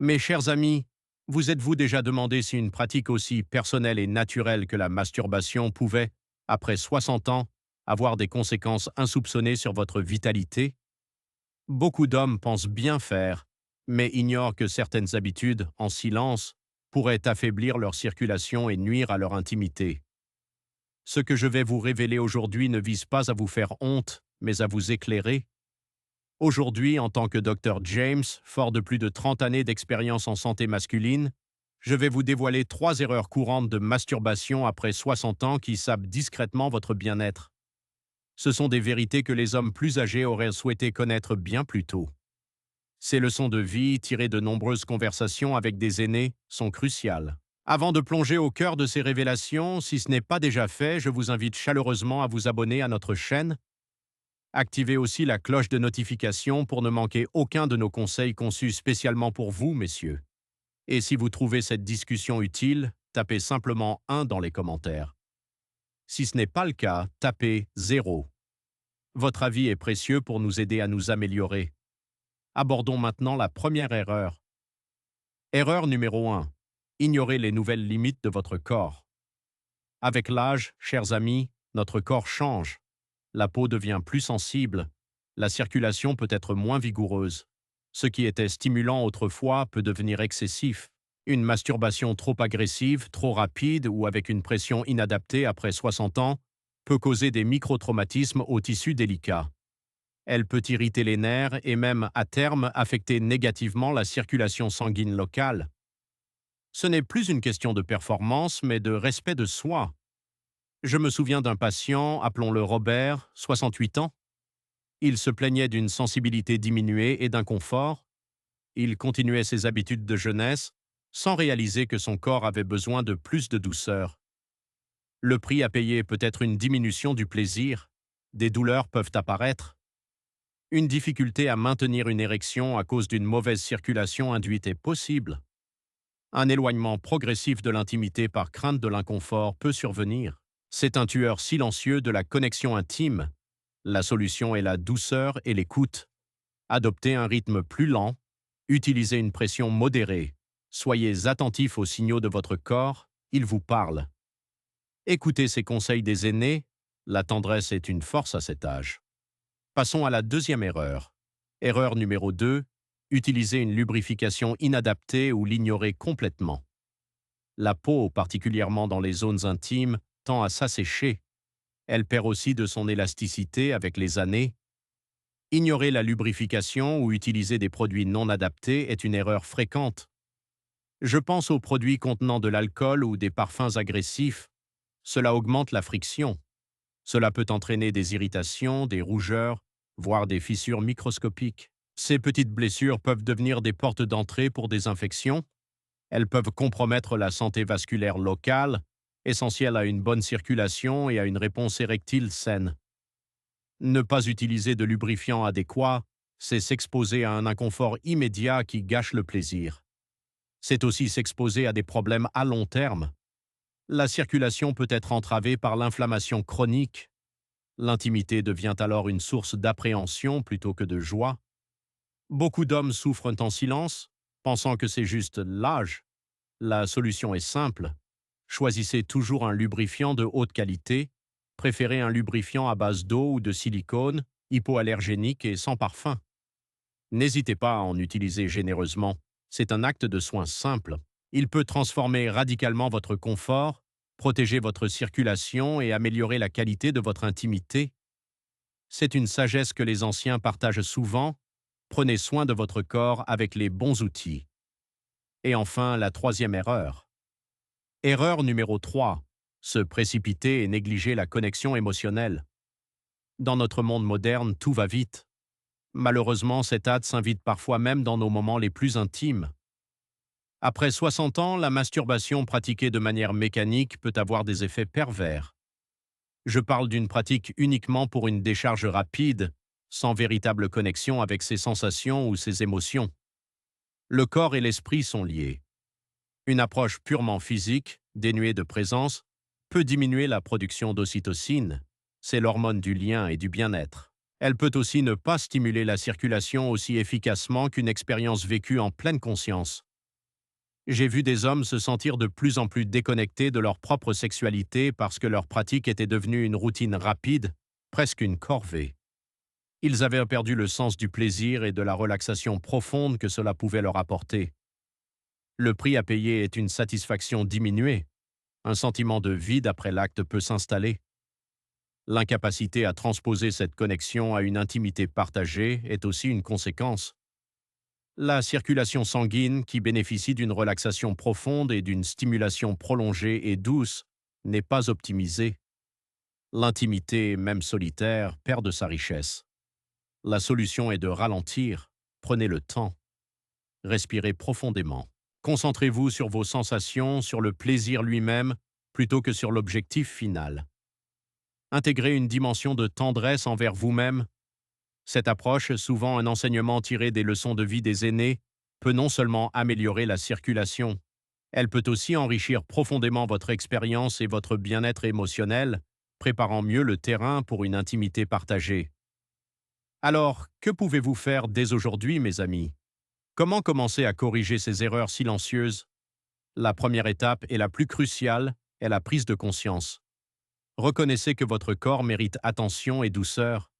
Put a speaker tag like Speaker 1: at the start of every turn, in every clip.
Speaker 1: Mes chers amis, vous êtes-vous déjà demandé si une pratique aussi personnelle et naturelle que la masturbation pouvait, après 60 ans, avoir des conséquences insoupçonnées sur votre vitalité? Beaucoup d'hommes pensent bien faire, mais ignorent que certaines habitudes, en silence, pourraient affaiblir leur circulation et nuire à leur intimité. Ce que je vais vous révéler aujourd'hui ne vise pas à vous faire honte, mais à vous éclairer. Aujourd'hui, en tant que Dr James, fort de plus de 30 années d'expérience en santé masculine, je vais vous dévoiler 3 erreurs courantes de masturbation après 60 ans qui sapent discrètement votre bien-être. Ce sont des vérités que les hommes plus âgés auraient souhaité connaître bien plus tôt. Ces leçons de vie, tirées de nombreuses conversations avec des aînés, sont cruciales. Avant de plonger au cœur de ces révélations, si ce n'est pas déjà fait, je vous invite chaleureusement à vous abonner à notre chaîne. Activez aussi la cloche de notification pour ne manquer aucun de nos conseils conçus spécialement pour vous, messieurs. Et si vous trouvez cette discussion utile, tapez simplement 1 dans les commentaires. Si ce n'est pas le cas, tapez 0. Votre avis est précieux pour nous aider à nous améliorer. Abordons maintenant la première erreur. Erreur numéro 1. Ignorez les nouvelles limites de votre corps. Avec l'âge, chers amis, notre corps change. La peau devient plus sensible, la circulation peut être moins vigoureuse. Ce qui était stimulant autrefois peut devenir excessif. Une masturbation trop agressive, trop rapide ou avec une pression inadaptée après 60 ans peut causer des microtraumatismes aux tissus délicats. Elle peut irriter les nerfs et même, à terme, affecter négativement la circulation sanguine locale. Ce n'est plus une question de performance, mais de respect de soi. Je me souviens d'un patient, appelons-le Robert, 68 ans. Il se plaignait d'une sensibilité diminuée et d'inconfort. Il continuait ses habitudes de jeunesse, sans réaliser que son corps avait besoin de plus de douceur. Le prix à payer peut être une diminution du plaisir. Des douleurs peuvent apparaître. Une difficulté à maintenir une érection à cause d'une mauvaise circulation induite est possible. Un éloignement progressif de l'intimité par crainte de l'inconfort peut survenir. C'est un tueur silencieux de la connexion intime. La solution est la douceur et l'écoute. Adoptez un rythme plus lent, utilisez une pression modérée. Soyez attentifs aux signaux de votre corps, il vous parle. Écoutez ces conseils des aînés, la tendresse est une force à cet âge. Passons à la deuxième erreur. Erreur numéro 2, utilisez une lubrification inadaptée ou l'ignorer complètement. La peau, particulièrement dans les zones intimes, tend à s'assécher. Elle perd aussi de son élasticité avec les années. Ignorer la lubrification ou utiliser des produits non adaptés est une erreur fréquente. Je pense aux produits contenant de l'alcool ou des parfums agressifs. Cela augmente la friction. Cela peut entraîner des irritations, des rougeurs, voire des fissures microscopiques. Ces petites blessures peuvent devenir des portes d'entrée pour des infections. Elles peuvent compromettre la santé vasculaire locale, essentielle à une bonne circulation et à une réponse érectile saine. Ne pas utiliser de lubrifiant adéquat, c'est s'exposer à un inconfort immédiat qui gâche le plaisir. C'est aussi s'exposer à des problèmes à long terme. La circulation peut être entravée par l'inflammation chronique. L'intimité devient alors une source d'appréhension plutôt que de joie. Beaucoup d'hommes souffrent en silence, pensant que c'est juste l'âge. La solution est simple. Choisissez toujours un lubrifiant de haute qualité. Préférez un lubrifiant à base d'eau ou de silicone, hypoallergénique et sans parfum. N'hésitez pas à en utiliser généreusement. C'est un acte de soin simple. Il peut transformer radicalement votre confort, protéger votre circulation et améliorer la qualité de votre intimité. C'est une sagesse que les anciens partagent souvent. Prenez soin de votre corps avec les bons outils. Et enfin, la troisième erreur. Erreur numéro 3. Se précipiter et négliger la connexion émotionnelle. Dans notre monde moderne, tout va vite. Malheureusement, cet hâte s'invite parfois même dans nos moments les plus intimes. Après 60 ans, la masturbation pratiquée de manière mécanique peut avoir des effets pervers. Je parle d'une pratique uniquement pour une décharge rapide, sans véritable connexion avec ses sensations ou ses émotions. Le corps et l'esprit sont liés. Une approche purement physique, dénuée de présence, peut diminuer la production d'ocytocine. C'est l'hormone du lien et du bien-être. Elle peut aussi ne pas stimuler la circulation aussi efficacement qu'une expérience vécue en pleine conscience. J'ai vu des hommes se sentir de plus en plus déconnectés de leur propre sexualité parce que leur pratique était devenue une routine rapide, presque une corvée. Ils avaient perdu le sens du plaisir et de la relaxation profonde que cela pouvait leur apporter. Le prix à payer est une satisfaction diminuée. Un sentiment de vide après l'acte peut s'installer. L'incapacité à transposer cette connexion à une intimité partagée est aussi une conséquence. La circulation sanguine, qui bénéficie d'une relaxation profonde et d'une stimulation prolongée et douce, n'est pas optimisée. L'intimité, même solitaire, perd de sa richesse. La solution est de ralentir. Prenez le temps. Respirez profondément. Concentrez-vous sur vos sensations, sur le plaisir lui-même, plutôt que sur l'objectif final. Intégrez une dimension de tendresse envers vous-même. Cette approche, souvent un enseignement tiré des leçons de vie des aînés, peut non seulement améliorer la circulation, elle peut aussi enrichir profondément votre expérience et votre bien-être émotionnel, préparant mieux le terrain pour une intimité partagée. Alors, que pouvez-vous faire dès aujourd'hui, mes amis? Comment commencer à corriger ces erreurs silencieuses? La première étape et la plus cruciale est la prise de conscience. Reconnaissez que votre corps mérite attention et douceur.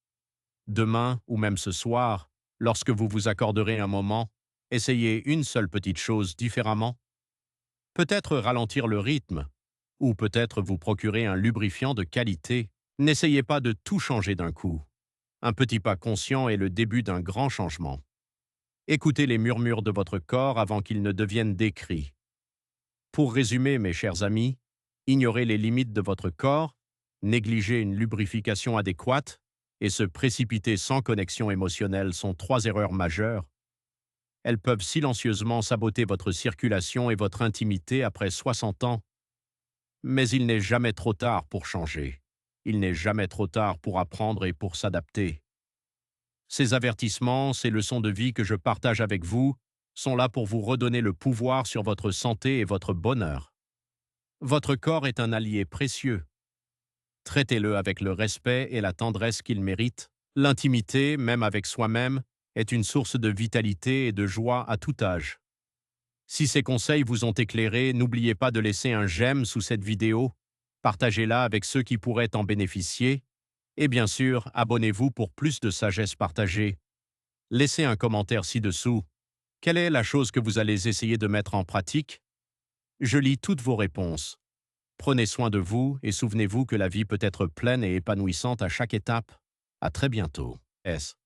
Speaker 1: Demain, ou même ce soir, lorsque vous vous accorderez un moment, essayez une seule petite chose différemment. Peut-être ralentir le rythme, ou peut-être vous procurer un lubrifiant de qualité. N'essayez pas de tout changer d'un coup. Un petit pas conscient est le début d'un grand changement. Écoutez les murmures de votre corps avant qu'ils ne deviennent des cris. Pour résumer, mes chers amis, ignorer les limites de votre corps, négliger une lubrification adéquate et se précipiter sans connexion émotionnelle sont 3 erreurs majeures. Elles peuvent silencieusement saboter votre circulation et votre intimité après 60 ans. Mais il n'est jamais trop tard pour changer. Il n'est jamais trop tard pour apprendre et pour s'adapter. Ces avertissements, ces leçons de vie que je partage avec vous, sont là pour vous redonner le pouvoir sur votre santé et votre bonheur. Votre corps est un allié précieux. Traitez-le avec le respect et la tendresse qu'il mérite. L'intimité, même avec soi-même, est une source de vitalité et de joie à tout âge. Si ces conseils vous ont éclairé, n'oubliez pas de laisser un j'aime sous cette vidéo, partagez-la avec ceux qui pourraient en bénéficier, et bien sûr, abonnez-vous pour plus de sagesse partagée. Laissez un commentaire ci-dessous. Quelle est la chose que vous allez essayer de mettre en pratique? Je lis toutes vos réponses. Prenez soin de vous et souvenez-vous que la vie peut être pleine et épanouissante à chaque étape. À très bientôt. S.